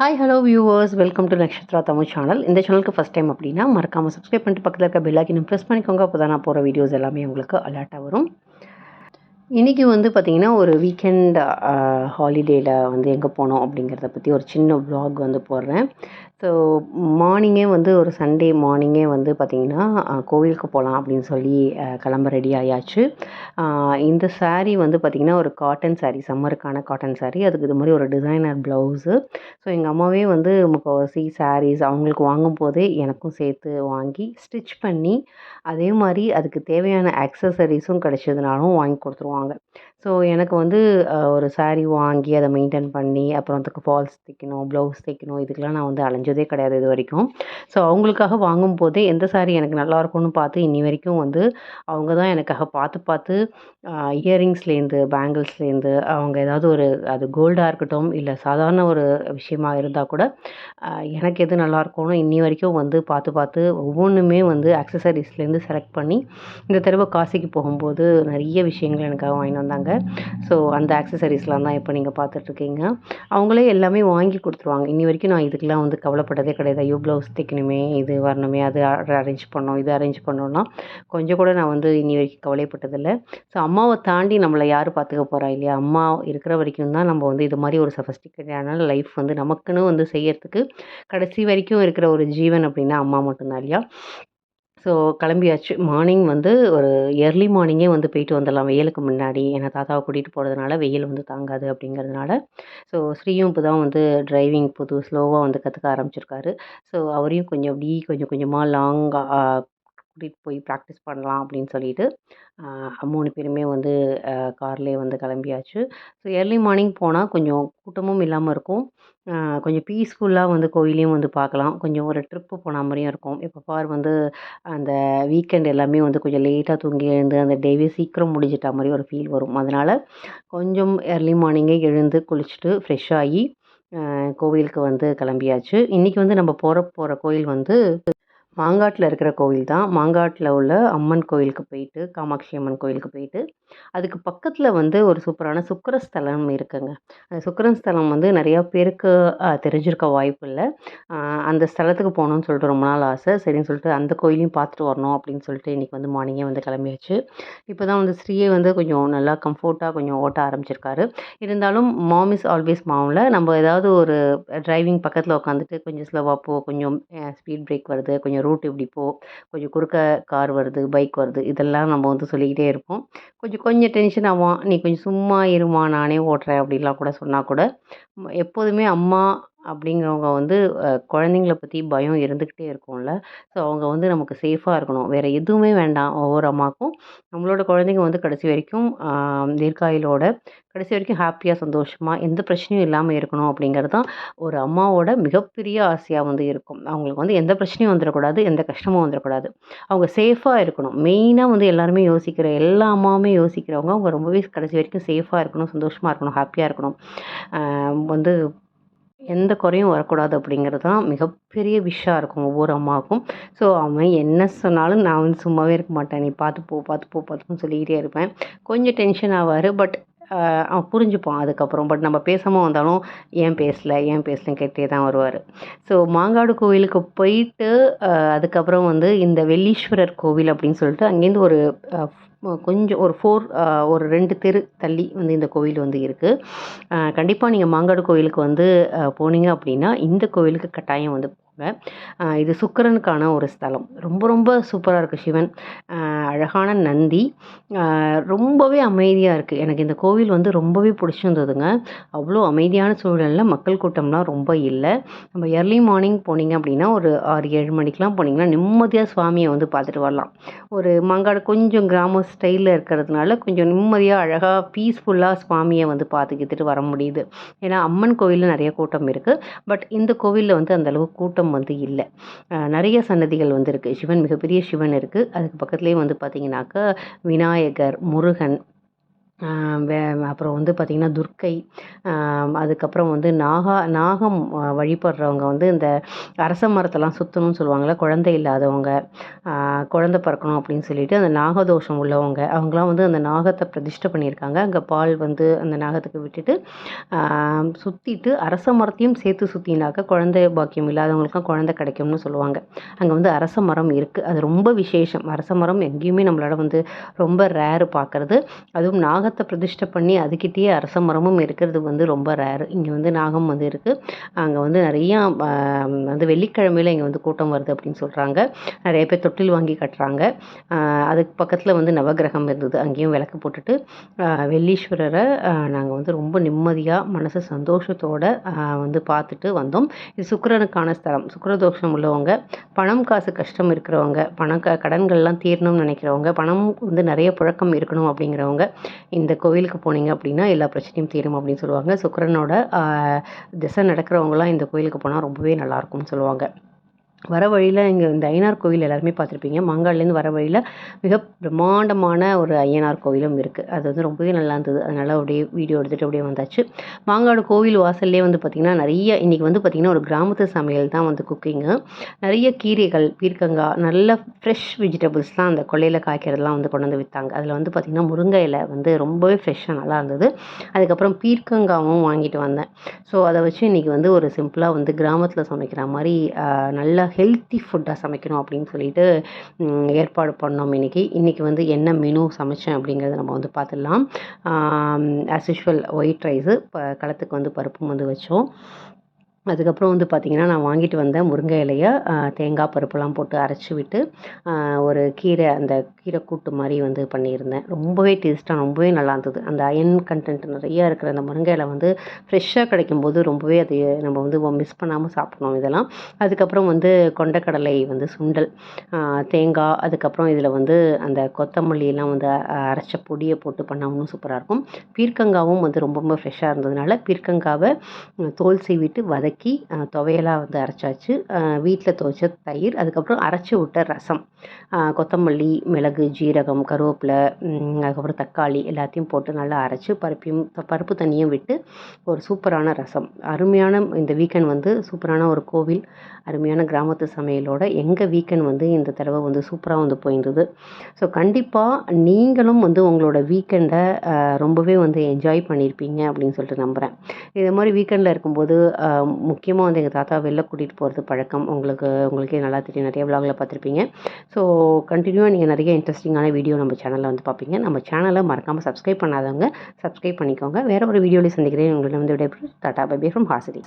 Hi hello viewers, welcome to Nakshatra Tamil channel. இந்த சேனலுக்கு first time அப்படின்னா மறக்காமல் சப்ஸ்கிரைப் பண்ணிட்டு பக்கத்தில் இருக்க பெல் ஐக்கனை ப்ரெஸ் பண்ணிக்கோங்க. அப்போ தான் நான் போகிற வீடியோஸ் எல்லாமே உங்களுக்கு அலர்ட்டாக வரும். இன்றைக்கி வந்து பார்த்திங்கன்னா ஒரு வீக்கெண்ட் ஹாலிடேயில் வந்து எங்கே போனோம் அப்படிங்கிறத பற்றி ஒரு சின்ன vlog வந்து போடுறேன். ஸோ மார்னிங்கே வந்து ஒரு சண்டே மார்னிங்கே வந்து பார்த்திங்கன்னா கோவிலுக்கு போகலாம் அப்படின்னு சொல்லி கிளம்ப ரெடி ஆயாச்சு. இந்த saree வந்து பார்த்திங்கன்னா ஒரு காட்டன் saree, சம்மருக்கான காட்டன் saree. அதுக்கு இது மாதிரி ஒரு டிசைனர் ப்ளவுஸு. ஸோ எங்கள் அம்மாவே வந்து முக்கால்வாசி sarees அவங்களுக்கு வாங்கும்போதே எனக்கும் சேர்த்து வாங்கி ஸ்டிச் பண்ணி அதே மாதிரி அதுக்கு தேவையான ஆக்சசரிஸும் கிடச்சதுனாலும் வாங்கி கொடுத்துருவாங்க. ஸோ எனக்கு வந்து ஒரு saree வாங்கி அதை மெயின்டைன் பண்ணி அப்புறம் அதுக்கு ஃபால்ஸ் தைக்கணும், ப்ளவுஸ் தைக்கணும், இதுக்கெலாம் நான் வந்து அலைஞ்சதே கிடையாது இது வரைக்கும். ஸோ அவங்களுக்காக வாங்கும்போதே எந்த saree எனக்கு நல்லாயிருக்கும்னு பார்த்து இன்னி வரைக்கும் வந்து அவங்க தான் எனக்காக பார்த்து பார்த்து இயரிங்ஸ்லேருந்து பேங்கிள்ஸ்லேருந்து அவங்க ஏதாவது ஒரு அது கோல்டாக இருக்கட்டும் இல்லை சாதாரண ஒரு விஷயமா இருந்தால் கூட எனக்கு எது நல்லாயிருக்கும்னு இன்னி வரைக்கும் வந்து பார்த்து பார்த்து ஒவ்வொன்றுமே வந்து ஆக்சசரிஸ்லேருந்து செலக்ட் பண்ணி இந்த தடவை காசிக்கு போகும்போது நிறைய விஷயங்கள் எனக்காக வாங்கிட்டு வந்தாங்க. ஸோ அந்த ஆக்சசரிஸ்லாம் தான் இப்போ நீங்கள் பார்த்துட்ருக்கீங்க. அவங்களே எல்லாமே வாங்கி கொடுத்துருவாங்க. இன்னி வரைக்கும் நான் இதுக்கெலாம் வந்து கவலைப்பட்டதே கிடையாது. ஐயோ ப்ளவுஸ் தைக்கணுமே, இது வரணுமே, அது அரேஞ்ச் பண்ணணும், இது அரேஞ்ச் பண்ணணும்னா கொஞ்சம் கூட நான் வந்து இன்னி வரைக்கும் கவலைப்பட்டதில்லை. ஸோ அம்மாவை தாண்டி நம்மளை யார் பார்த்துக்க போகிறா இல்லையா? அம்மா இருக்கிற வரைக்கும் தான் நம்ம வந்து இது மாதிரி ஒரு சொஃபஸ்டிகேட்டடான லைஃப் வந்து நமக்குன்னு வந்து செய்யறதுக்கு கடைசி வரைக்கும் இருக்கிற ஒரு ஜீவன் அப்படின்னா அம்மா மட்டும்தான் இல்லையா? ஸோ கிளம்பியாச்சு. மார்னிங் வந்து ஒரு ஏர்லி மார்னிங்கே வந்து போயிட்டு வந்துடலாம் வெயிலுக்கு முன்னாடி. ஏன்னா தாத்தாவை கூட்டிகிட்டு போகிறதுனால வெயில் வந்து தாங்காது அப்படிங்கிறதுனால. ஸோ ஸ்ரீயும் இப்போ தான் வந்து டிரைவிங் ஸ்லோவாக வந்து கற்றுக்க ஆரம்பிச்சிருக்காரு. ஸோ அவரையும் கொஞ்சம் அப்படி கொஞ்சம் கொஞ்சமாக லாங்காக கூட்டிகிட்டு போய் ப்ராக்டிஸ் பண்ணலாம் அப்படின்னு சொல்லிட்டு 3 பேருமே வந்து கார்லேயே வந்து கிளம்பியாச்சு. ஸோ ஏர்லி மார்னிங் போனால் கொஞ்சம் கூட்டமும் இல்லாமல் இருக்கும். கொஞ்சம் பீஸ்ஃபுல்லாக வந்து கோயிலையும் வந்து பார்க்கலாம். கொஞ்சம் ஒரு ட்ரிப்பு போன மாதிரியும் இருக்கும். இப்போ பார் வந்து அந்த வீக்கெண்ட் எல்லாமே வந்து கொஞ்சம் லேட்டாக தூங்கி எழுந்து அந்த டேவே சீக்கிரம் முடிஞ்சிட்ட மாதிரி ஒரு ஃபீல் வரும். அதனால் கொஞ்சம் ஏர்லி மார்னிங்கே எழுந்து குளிச்சுட்டு ஃப்ரெஷ் ஆகி கோவிலுக்கு வந்து கிளம்பியாச்சு. இன்றைக்கி வந்து நம்ம போகிற கோயில் வந்து மாங்காட்டில் இருக்கிற கோவில் தான். மாங்காட்டில் உள்ள அம்மன் கோயிலுக்கு போயிட்டு, காமாட்சி அம்மன் கோயிலுக்கு போயிட்டு, அதுக்கு பக்கத்தில் வந்து ஒரு சூப்பரான சுக்கிரஸ்தலம் இருக்குங்க. அந்த சுக்கிரஸ்தலம் வந்து நிறையா பேருக்கு தெரிஞ்சிருக்க வாய்ப்பு இல்லை. அந்த ஸ்தலத்துக்கு போகணுன்னு சொல்லிட்டு ரொம்ப நாள் ஆசை. சரின்னு சொல்லிட்டு அந்த கோயிலையும் பார்த்துட்டு வரணும் அப்படின்னு சொல்லிட்டு இன்றைக்கி வந்து மார்னிங்கே வந்து கிளம்பியாச்சு. இப்போ தான் வந்து ஸ்ரீயே வந்து கொஞ்சம் நல்லா கம்ஃபர்ட்டாக கொஞ்சம் ஓட்ட ஆரம்பிச்சிருக்காரு. இருந்தாலும் மாம் இஸ் ஆல்வேஸ் மாம்ல நம்ம ஏதாவது ஒரு டிரைவிங் பக்கத்தில் உட்காந்துட்டு கொஞ்சம் ஸ்லோவாக போ, கொஞ்சம் ஸ்பீட் பிரேக் வருது, கொஞ்சம் ரூட் இப்படி போ, கொஞ்சம் குறுக்க கார் வருது, பைக் வருது, இதெல்லாம் நம்ம வந்து சொல்லிக்கிட்டே இருப்போம். கொஞ்சம் டென்ஷன் ஆகும். நீ கொஞ்சம் சும்மா இருமா, நானே ஓட்டுறேன் அப்படின்லாம் கூட சொன்னால் கூட எப்போதுமே அம்மா அப்படிங்கிறவங்க வந்து குழந்தைங்கள பற்றி பயம் இருந்துக்கிட்டே இருக்கும்ல. ஸோ அவங்க வந்து நமக்கு சேஃபாக இருக்கணும். வேறு எதுவுமே வேண்டாம். ஒவ்வொரு அம்மாவுக்கும் நம்மளோட குழந்தைங்க வந்து கடைசி வரைக்கும் தீர்காயுளோட கடைசி வரைக்கும் ஹாப்பியாக சந்தோஷமாக எந்த பிரச்சனையும் இல்லாமல் இருக்கணும் அப்படிங்கிறது தான் ஒரு அம்மாவோட மிகப்பெரிய ஆசையாக வந்து இருக்கும். அவங்களுக்கு வந்து எந்த பிரச்சனையும் வந்துடக்கூடாது, எந்த கஷ்டமும் வந்துடக்கூடாது. அவங்க சேஃபாக இருக்கணும். மெயினாக வந்து எல்லாருமே யோசிக்கிற எல்லா அம்மாவுமே யோசிக்கிறவங்க அவங்க ரொம்பவே கடைசி வரைக்கும் சேஃபாக இருக்கணும், சந்தோஷமாக இருக்கணும், ஹாப்பியாக இருக்கணும். வந்து எந்த குறையும் வரக்கூடாது அப்படிங்கிறது தான் மிகப்பெரிய விஷயம் இருக்கும் ஒவ்வொரு அம்மாவுக்கும். ஸோ அவன் என்ன சொன்னாலும் நான் வந்து சும்மாவே இருக்க மாட்டேன். நீ பார்த்து போ, பார்த்து போ, பார்த்துப்போன்னு சொல்லிக்கிட்டே இருப்பேன். கொஞ்சம் டென்ஷன் ஆவார். பட் அவன் புரிஞ்சுப்பான் அதுக்கப்புறம். பட் நம்ம பேசாமல் வந்தாலும் ஏன் பேசலன்னு கேட்டே தான் வருவார். ஸோ மாங்காடு கோவிலுக்கு போயிட்டு அதுக்கப்புறம் வந்து இந்த வெள்ளீஸ்வரர் கோவில் அப்படின்னு சொல்லிட்டு அங்கேருந்து ஒரு கொஞ்சம் ஒரு 2 தெரு தள்ளி வந்து இந்த கோவில் வந்து இருக்குது. கண்டிப்பாக நீங்கள் மாங்காடு கோவிலுக்கு வந்து போனீங்க அப்படின்னா இந்த கோவிலுக்கு கட்டாயம் வந்து போங்க. இது சுக்கிரனுக்கான ஒரு ஸ்தலம். ரொம்ப ரொம்ப சூப்பராக இருக்குது. சிவன், அழகான நந்தி, ரொம்பவே அமைதியாக இருக்குது. எனக்கு இந்த கோவில் வந்து ரொம்பவே பிடிச்சிருந்ததுங்க. அவ்வளோ அமைதியான சூழலில் மக்கள் கூட்டம்லாம் ரொம்ப இல்லை. நம்ம ஏர்லி மார்னிங் போனீங்க அப்படின்னா ஒரு 6-7 மணிக்கெலாம் போனீங்கன்னா நிம்மதியாக சுவாமியை வந்து பார்த்துட்டு வரலாம். ஒரு மாங்காடு கொஞ்சம் கிராம ஸ்டைலில் இருக்கிறதுனால கொஞ்சம் நிம்மதியாக அழகாக பீஸ்ஃபுல்லாக சுவாமியை வந்து பார்த்துக்கிட்டு வர முடியுது. ஏன்னா அம்மன் கோவிலில் நிறைய கூட்டம் இருக்குது. பட் இந்த கோவிலில் வந்து அந்தளவுக்கு கூட்டம் வந்து இல்லை. நிறைய சன்னதிகள் வந்து இருக்குது. சிவன், மிகப்பெரிய சிவன் இருக்குது. அதுக்கு பக்கத்துலேயே வந்து பார்த்திங்கனாக்கா விநாயகர், முருகன், அப்புறம் வந்து பார்த்திங்கன்னா துர்க்கை, அதுக்கப்புறம் வந்து நாகம் வழிபடுறவங்க வந்து இந்த அரச மரத்தெல்லாம் சுற்றணும்னு சொல்லுவாங்கள்ல, குழந்தை இல்லாதவங்க, குழந்தை பிறக்கணும் அப்படின்னு சொல்லிட்டு அந்த நாகதோஷம் உள்ளவங்க அவங்களாம் வந்து அந்த நாகத்தை பிரதிஷ்டை பண்ணியிருக்காங்க. அங்கே பால் வந்து அந்த நாகத்துக்கு விட்டுட்டு சுற்றிட்டு அரச மரத்தையும் சேர்த்து சுற்றினாக்க குழந்தை பாக்கியம் இல்லாதவங்களுக்கும் குழந்தை கிடைக்கும்னு சொல்லுவாங்க. அங்கே வந்து அரச மரம் இருக்குது. அது ரொம்ப விசேஷம். அரச மரம் எங்கேயுமே நம்மளால வந்து ரொம்ப ரேரு பார்க்குறது. அதுவும் நாகத்தை பிரதிஷ்டை பண்ணி அதுக்கிட்டேயே அரச மரமும் இருக்கிறது வந்து ரொம்ப ரேரு. இங்கே வந்து நாகம் வந்து இருக்குது. அங்கே வந்து நிறையா வந்து வெள்ளிக்கிழமையில் இங்கே வந்து கூட்டம் வருது அப்படின்னு சொல்கிறாங்க. நிறைய பேர் தொட்டில் வாங்கி கட்டுறாங்க. அதுக்கு பக்கத்தில் வந்து நவகிரகம் இருந்தது. அங்கேயும் விளக்கு போட்டுட்டு வெள்ளீஸ்வரரை நாங்கள் வந்து ரொம்ப நிம்மதியாக மனசு சந்தோஷத்தோடு வந்து பார்த்துட்டு வந்தோம். இது சுக்கிரனுக்கான ஸ்தலம். சுக்கிரதோஷம் உள்ளவங்க, பணம் காசு கஷ்டம் இருக்கிறவங்க, கடன்கள்லாம் தீரணும்னு நினைக்கிறவங்க, பணம் வந்து நிறைய புழக்கம் இருக்கணும் அப்படிங்கிறவங்க இந்த கோவிலுக்கு போனீங்க அப்படின்னா எல்லா பிரச்சனையும் தீரும் அப்படின்னு சொல்லுவாங்க. சுக்கிரனோட திசை நடக்கிறவங்களாம் இந்த கோவிலுக்கு போனால் ரொம்பவே நல்லாயிருக்கும்னு சொல்லுவாங்க. வர வழியில் இங்கே இந்த ஐயனார் கோவில் எல்லாருமே பார்த்துருப்பீங்க. மாங்காட்லேருந்து வர வழியில் மிக பிரம்மாண்டமான ஒரு ஐயனார் கோவிலும் இருக்குது. அது வந்து ரொம்பவே நல்லா இருந்தது. அதனால் அப்படியே வீடியோ எடுத்துகிட்டு அப்படியே வந்தாச்சு. மாங்காடு கோவில் வாசல்லே வந்து பார்த்திங்கன்னா நிறைய இன்றைக்கி வந்து பார்த்திங்கன்னா ஒரு கிராமத்து சமையல் தான் வந்து குக்கிங்கு. நிறைய கீரைகள், பீர்க்கங்காய், நல்ல ஃப்ரெஷ் வெஜிடபிள்ஸ்லாம் அந்த கொல்லையில் காய்க்கிறதுலாம் வந்து கொண்டு வந்து விற்றாங்க. அதில் வந்து பார்த்திங்கன்னா முருங்கை இலை வந்து ரொம்பவே ஃப்ரெஷ்ஷாக நல்லா இருந்தது. அதுக்கப்புறம் பீர்க்கங்காவும் வாங்கிட்டு வந்தேன். ஸோ அதை வச்சு இன்றைக்கி வந்து ஒரு சிம்பிளாக வந்து கிராமத்தில் சமைக்கிற மாதிரி நல்லா ஹெல்த்தி ஃபுட்டாக சமைக்கணும் அப்படின்னு சொல்லிட்டு ஏற்பாடு பண்ணோம். இன்றைக்கி வந்து என்ன மெனு சமைச்சேன் அப்படிங்கிறத நம்ம வந்து பார்த்துடலாம். ஆஸ் யூஷுவல் ஒயிட் ரைஸு, களத்துக்கு வந்து பருப்பும் வந்து வச்சோம். அதுக்கப்புறம் வந்து பார்த்திங்கன்னா நான் வாங்கிட்டு வந்தேன் முருங்கை இலையை தேங்காய் பருப்புலாம் போட்டு அரைச்சி விட்டு ஒரு அந்த கீரை கூட்டு மாதிரி வந்து பண்ணியிருந்தேன். ரொம்பவே டேஸ்ட்டாக ரொம்பவே நல்லா இருந்தது. அந்த அயன் கண்டென்ட் நிறையா இருக்கிற அந்த முருங்கை இலை வந்து ஃப்ரெஷ்ஷாக கிடைக்கும்போது ரொம்பவே அது நம்ம வந்து மிஸ் பண்ணாமல் சாப்பிடணும் இதெல்லாம். அதுக்கப்புறம் வந்து கொண்டைக்கடலை வந்து சுண்டல், தேங்காய், அதுக்கப்புறம் இதில் வந்து அந்த கொத்தமல்லியெல்லாம் வந்து அரைச்ச பொடியை போட்டு பண்ணால் இன்னும் சூப்பராக இருக்கும். பீர்க்கங்காவும் வந்து ரொம்ப ஃப்ரெஷ்ஷாக இருந்ததுனால பீர்க்கங்காவை தோல் சீவிட்டு வதக்கி துவையலாக வந்து அரைச்சாச்சு. வீட்டில் துவைச்ச தயிர், அதுக்கப்புறம் அரைச்சி விட்ட ரசம், கொத்தமல்லி, மிளகு, ஜீரகம், கருவேப்பிலை, அதுக்கப்புறம் தக்காளி எல்லாத்தையும் போட்டு நல்லா அரைச்சி பருப்பு தண்ணியும் விட்டு ஒரு சூப்பரான ரசம். அருமையான இந்த வீக்கெண்ட் வந்து சூப்பரான ஒரு கோவில், அருமையான கிராமத்து சமையலோட எங்கள் வீக்கெண்ட் வந்து இந்த தடவை வந்து சூப்பராக வந்து போயிருந்தது. ஸோ கண்டிப்பாக நீங்களும் வந்து உங்களோட வீக்கெண்டை ரொம்பவே வந்து என்ஜாய் பண்ணியிருப்பீங்க அப்படின்னு சொல்லிட்டு நம்புகிறேன். இது மாதிரி வீக்கெண்டில் இருக்கும்போது முக்கியமாக வந்து எங்கள் தாத்தா வெளில கூட்டிகிட்டு போகிறது பழக்கம். உங்களுக்கே நல்லா தெரியும், நிறைய விலாகில் பார்த்துருப்பீங்க. ஸோ கண்டினியூவாக நீங்கள் நிறைய இன்ட்ரெஸ்டிங்கான வீடியோ நம்ம சேனலில் வந்து பார்ப்பீங்க. நம்ம சேனலை மறக்காமல் சப்ஸ்கிரைப் பண்ணாதவங்க சப்ஸ்கிரைப் பண்ணிக்கோங்க. வேறு ஒரு வீடியோவில் சந்திக்கிறேன். உங்களை வந்து விடைபெறும் tata bye bye from Hasini.